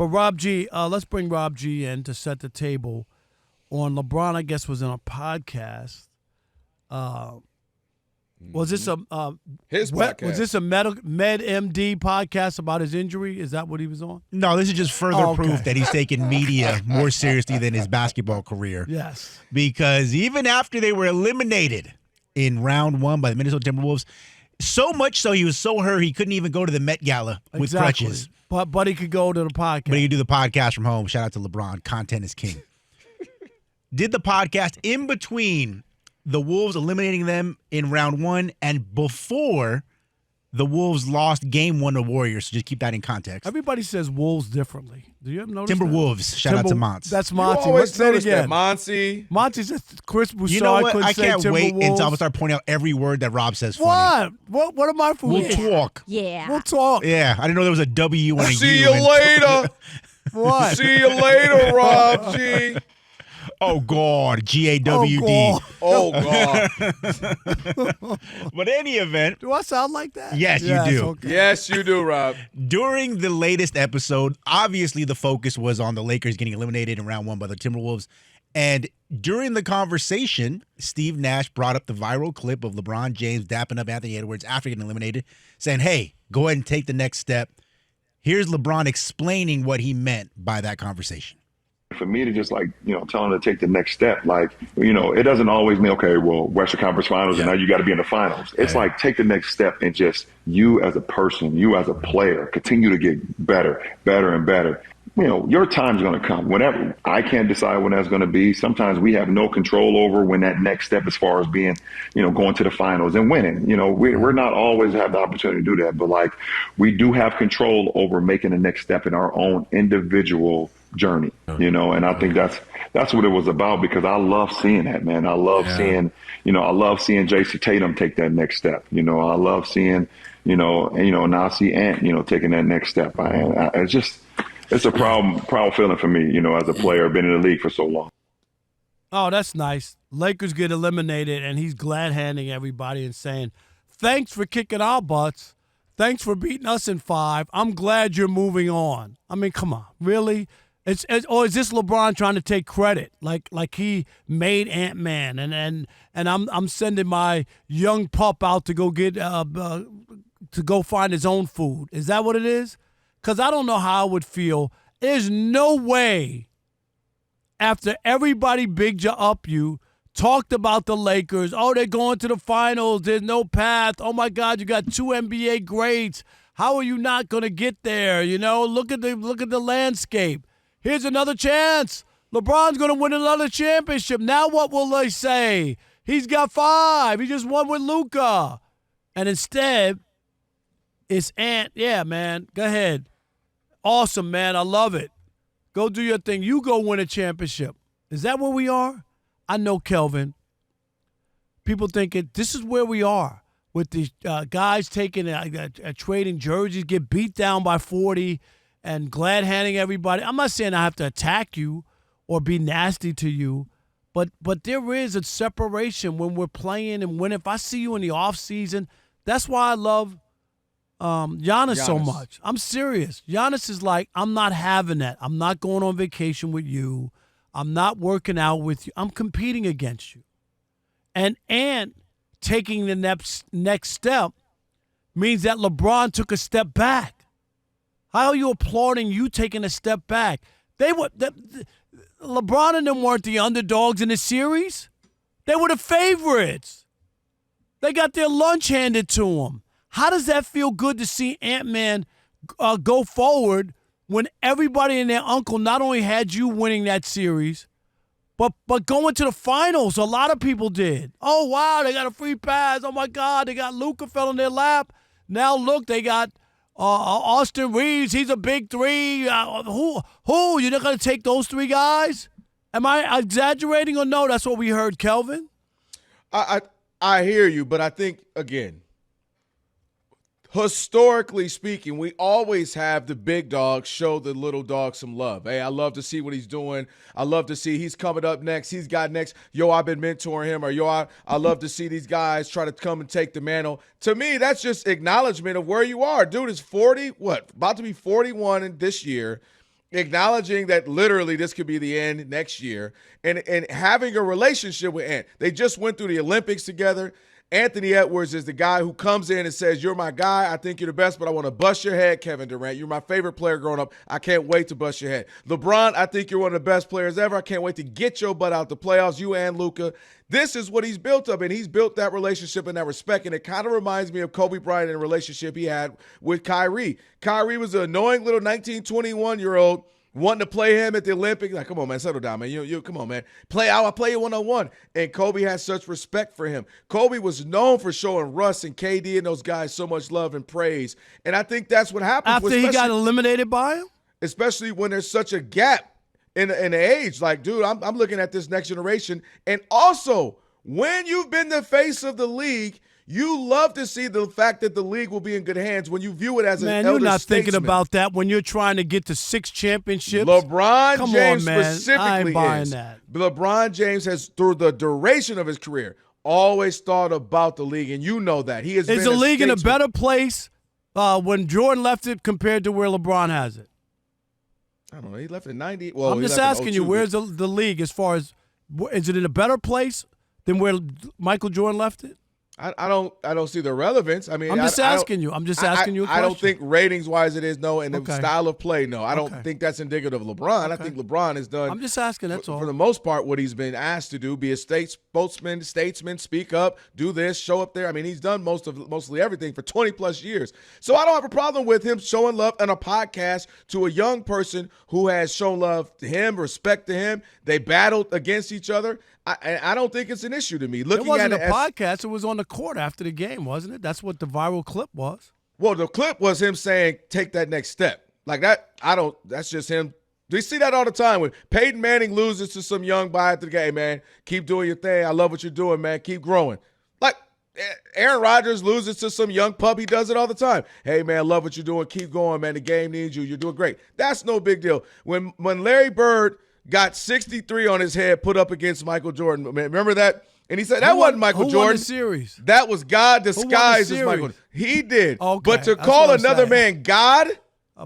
But Rob G, let's bring Rob G in to set the table on LeBron. I guess was in a podcast. Was this his podcast? Was this a MedMD podcast about his injury? Is that what he was on? No, this is just further proof that he's taking media more seriously than his basketball career. Yes. Because even after they were eliminated in round 1 by the Minnesota Timberwolves, so much so he was so hurt he couldn't even go to the Met Gala with crutches. But he could go to the podcast. But he could do the podcast from home. Shout out to LeBron. Content is king. Did the podcast in between the Wolves eliminating them in round 1 and before the Wolves lost game 1 to Warriors. So just keep that in context. Everybody says Wolves differently. Do you ever notice Timberwolves. that? Shout out to Monts. That's Monty. You always Say it notice again. that, Monty. Monty says Chris Broussard. You know what? I say can't wait until I'm Timberwolves. going to start pointing out every word that Rob says funny. What am I for? We'll talk. Yeah. We'll talk. Yeah, I didn't know there was a W and a U. See you later. What? See you later, Rob G. Oh, God. G-A-W-D. Oh, God. But any event. Do I sound like that? Yes, you do. Okay. Yes, you do, Rob. During the latest episode, obviously the focus was on the Lakers getting eliminated in round 1 by the Timberwolves. And during the conversation, Steve Nash brought up the viral clip of LeBron James dapping up Anthony Edwards after getting eliminated, saying, hey, go ahead and take the next step. Here's LeBron explaining what he meant by that conversation. For me to just tell him to take the next step, it doesn't always mean, okay, well, Western Conference Finals and now you got to be in the finals. It's like take the next step and just you as a person, you as a player, continue to get better and better. Your time's going to come. Whenever I can't decide when that's going to be. Sometimes we have no control over when that next step, as far as being, going to the finals and winning. We're not always have the opportunity to do that, but we do have control over making the next step in our own individual journey. And I think that's what it was about, because I love seeing that, man. I love seeing, I love seeing Jason Tatum take that next step. I love seeing, and now I see Ant, taking that next step. It's a proud feeling for me, as a player, been in the league for so long. Oh, that's nice. Lakers get eliminated, and he's glad-handing everybody and saying, thanks for kicking our butts. Thanks for beating us in 5. I'm glad you're moving on. I mean, come on. Really? Or is this LeBron trying to take credit? Like he made Ant-Man, and I'm sending my young pup out to go get to go find his own food. Is that what it is? Because I don't know how I would feel. There's no way, after everybody bigged you up, you talked about the Lakers. Oh, they're going to the finals. There's no path. Oh, my God, you got 2 NBA greats. How are you not going to get there? Look at the landscape. Here's another chance. LeBron's going to win another championship. Now what will they say? He's got 5. He just won with Luka. And instead, it's Ant. Yeah, man. Go ahead. Awesome, man. I love it. Go do your thing. You go win a championship. Is that where we are? I know, Kelvin. People thinking this is where we are with these guys taking trading jerseys, get beat down by 40, and glad-handing everybody. I'm not saying I have to attack you or be nasty to you, but there is a separation when we're playing and when if I see you in the offseason, that's why I love Giannis so much. I'm serious. Giannis is like, I'm not having that. I'm not going on vacation with you. I'm not working out with you. I'm competing against you. And taking the next step means that LeBron took a step back. How are you applauding you taking a step back? LeBron and them weren't the underdogs in the series. They were the favorites. They got their lunch handed to them. How does that feel good to see Ant-Man go forward when everybody and their uncle not only had you winning that series, but going to the finals? A lot of people did. Oh, wow, they got a free pass. Oh, my God, they got Luka fell in their lap. Now, look, they got Austin Reeves. He's a big 3. Who? You're not going to take those 3 guys? Am I exaggerating or no? That's what we heard, Kelvin. I hear you, but I think, again, historically speaking, we always have the big dogs show the little dog some love. Hey, I love to see what he's doing. I love to see he's coming up next. He's got next. Yo, I've been mentoring him. Or, yo, I love to see these guys try to come and take the mantle. To me, that's just acknowledgement of where you are. Dude is 40, about to be 41 this year. acknowledging that literally this could be the end next year, and having a relationship with Ant. They just went through the Olympics together. Anthony Edwards is the guy who comes in and says, you're my guy. I think you're the best, but I want to bust your head, Kevin Durant. You're my favorite player growing up. I can't wait to bust your head. LeBron, I think you're one of the best players ever. I can't wait to get your butt out the playoffs, you and Luka. This is what he's built up, and he's built that relationship and that respect, and it kind of reminds me of Kobe Bryant and a relationship he had with Kyrie. Kyrie was an annoying little 19, 21-year-old wanting to play him at the Olympics. Like, come on, man, settle down, man. You come on, man. I'll play you one-on-one. And Kobe has such respect for him. Kobe was known for showing Russ and KD and those guys so much love and praise. And I think that's what happened. After he got eliminated by him? Especially when there's such a gap in the age. Like, dude, I'm looking at this next generation. And also, when you've been the face of the league, you love to see the fact that the league will be in good hands when you view it as an elder you're not statesman. thinking about that when you're trying to get to 6 championships. LeBron James specifically I ain't buying is. that. LeBron James has, through the duration of his career, always thought about the league, and you know that. He has been Is the league in a statesman. better place when Jordan left it compared to where LeBron has it? I don't know. He left in 90. Well, I'm he just left in asking you, 02. where's the league as far as – is it in a better place than where Michael Jordan left it? I don't see the relevance. I mean, I'm just asking you. I'm just asking you a question. I don't think ratings-wise it is, no, and the Okay. style of play, no. I don't Okay. think that's indicative of LeBron. I Okay. think LeBron has done, I'm just asking, that's all. for the most part, what he's been asked to do, be a statesman, speak up, do this, show up there. I mean, he's done mostly everything for 20-plus years. So I don't have a problem with him showing love on a podcast to a young person who has shown love to him, respect to him. They battled against each other. I don't think it's an issue to me. It wasn't a podcast. It was on the court after the game, wasn't it? That's what the viral clip was. Well, the clip was him saying, take that next step. Like that, that's just him. We see that all the time when Peyton Manning loses to some young guy after the game, man. Keep doing your thing. I love what you're doing, man. Keep growing. Like Aaron Rodgers loses to some young pup. He does it all the time. Hey, man, love what you're doing. Keep going, man. The game needs you. You're doing great. That's no big deal. When Larry Bird got 63 on his head put up against Michael Jordan, man, remember that? And he said, that wasn't Michael Jordan. Who won the series? That was God disguised as Michael. He did. Okay, but to that's call what I'm another saying. man God,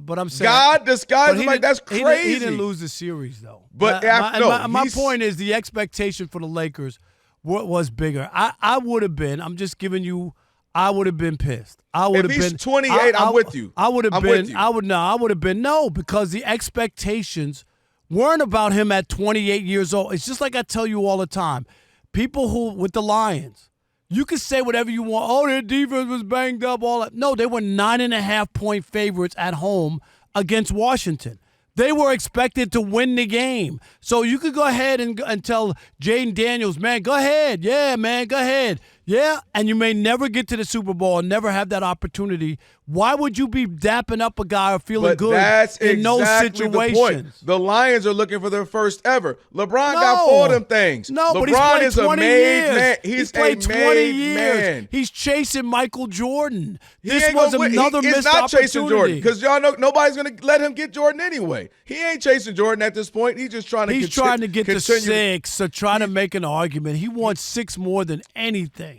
But I'm saying God disguised as Michael, that's He crazy. didn't lose the series, though. But my point is the expectation for the Lakers was bigger. I would have been. I'm just giving you. I would have been pissed. I would have been. If he's 28, I'm with you. I would have been. With you. I would have been no, because the expectations weren't about him at 28 years old. It's just like I tell you all the time. People who with the Lions, you can say whatever you want. Oh, their defense was banged up. All that. No, they were 9.5-point favorites at home against Washington. They were expected to win the game. So you could go ahead and tell Jaden Daniels, man, go ahead. Yeah, man, go ahead. Yeah, and you may never get to the Super Bowl and never have that opportunity. Why would you be dapping up a guy or feeling good that's in those exactly situations? The point. The Lions are looking for their first ever. LeBron got 4 of them things. No, LeBron but he's played is 20 a made years. man. He's played a 20 made years. man. He's chasing Michael Jordan. He This ain't was gonna win. another He's missed not opportunity. chasing Jordan because y'all know nobody's going to let him get Jordan anyway. He ain't chasing Jordan at this point. He's just trying to. He's trying to get to continue 6, so trying to make an argument. He wants 6 more than anything.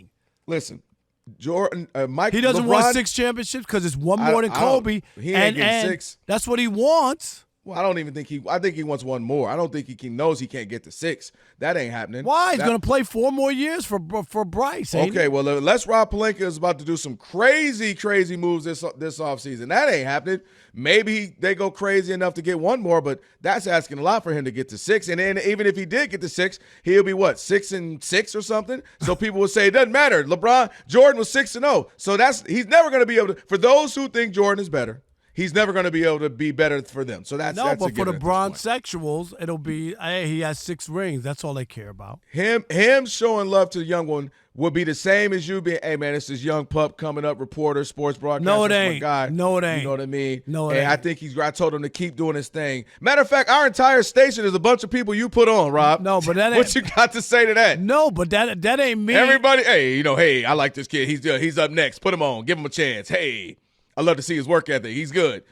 Listen, Jordan, Mike. He doesn't LeBron, want 6 championships because it's one more than I don't- Kobe. he ain't getting and 6. That's what he wants. Well, I don't even think I think he wants one more. I don't think he knows he can't get to 6. That ain't happening. Why? He's going to play 4 more years for Bryce. Ain't he? Okay, well, unless Rob Pelinka is about to do some crazy moves this offseason, that ain't happening. Maybe they go crazy enough to get one more, but that's asking a lot for him to get to 6. And then even if he did get to 6, he'll be what, 6-6 or something? So people will say it doesn't matter. Jordan was 6-0. So he's never going to be able to. For those who think Jordan is better, he's never going to be able to be better for them. So that's but a for given the at this bronze point. sexuals, it'll be, hey, he has 6 rings. That's all they care about. Him showing love to the young one would be the same as you being, hey, man, it's this young pup coming up, reporter, sports broadcaster. No, it my ain't. guy. No, it ain't. You know what I mean? No, it and I ain't. think I told him to keep doing his thing. Matter of fact, our entire station is a bunch of people you put on, Rob. No, but that ain't. What you got to say to that? No, but that ain't me. Everybody, hey, I like this kid. He's up next. Put him on. Give him a chance. Hey, I love to see his work ethic. He's good.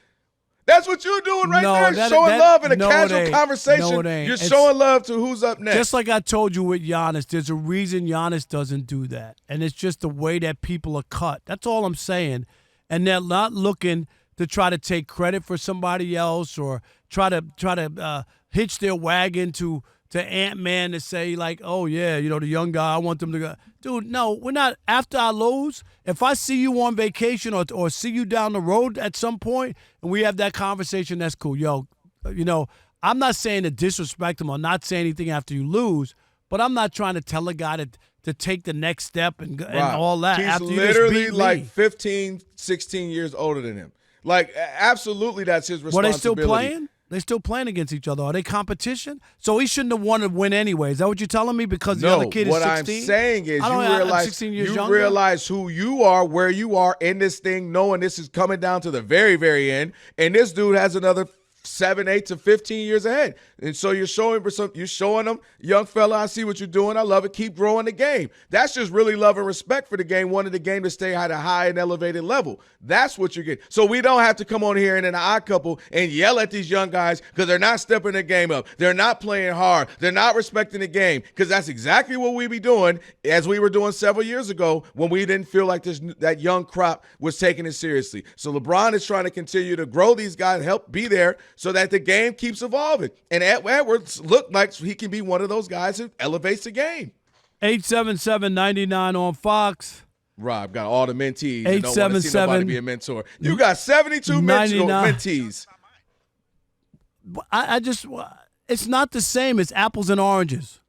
That's what you're doing right there, showing love in a casual conversation. No, it ain't. You're showing love to who's up next. Just like I told you with Giannis, there's a reason Giannis doesn't do that. And it's just the way that people are cut. That's all I'm saying. And they're not looking to try to take credit for somebody else or try to hitch their wagon to Ant-Man to say, like, oh, yeah, the young guy, I want them to go. Dude, no, we're not. After I lose, if I see you on vacation or see you down the road at some point and we have that conversation, that's cool. Yo, I'm not saying to disrespect him or not say anything after you lose, but I'm not trying to tell a guy to take the next step and all that. He's after literally you just beat like me. 15, 16 years older than him. Like, absolutely that's his responsibility. Were they still playing? They're still playing against each other. Are they competition? So he shouldn't have wanted to win anyway. Is that what you're telling me? Because the other kid is 16? What I'm saying is I'm 16 years you younger. realize who you are, where you are in this thing, knowing this is coming down to the very, very end, and this dude has another 7, 8 to 15 years ahead. And so you're showing them, young fella, I see what you're doing. I love it. Keep growing the game. That's just really love and respect for the game, wanting the game to stay at a high and elevated level. That's what you're getting. So we don't have to come on here and in an odd couple and yell at these young guys because they're not stepping their game up. They're not playing hard. They're not respecting the game, because that's exactly what we be doing, as we were doing several years ago when we didn't feel like that young crop was taking it seriously. So LeBron is trying to continue to grow these guys, help be there, so that the game keeps evolving. And Edwards looked like he can be one of those guys who elevates the game. 877-99 on Fox. Rob got all the mentees. 877 don't want to see nobody be a mentor. You got 72 mentees. It's not the same. It's apples and oranges.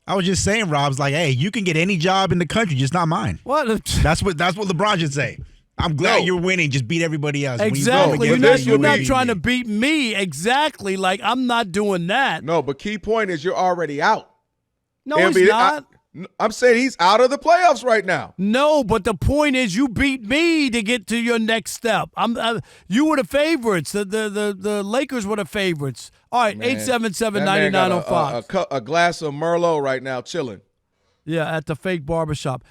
I was just saying, Rob's like, hey, you can get any job in the country, just not mine. What? That's what LeBron should say. I'm glad you're winning. Just beat everybody else. Exactly. You're not trying to beat me. Exactly. Like, I'm not doing that. No, but key point is you're already out. No, he's not. I'm saying he's out of the playoffs right now. No, but the point is you beat me to get to your next step. You were the favorites. The Lakers were the favorites. All right, 877-99 on Fox. A glass of Merlot right now chilling. Yeah, at the fake barbershop.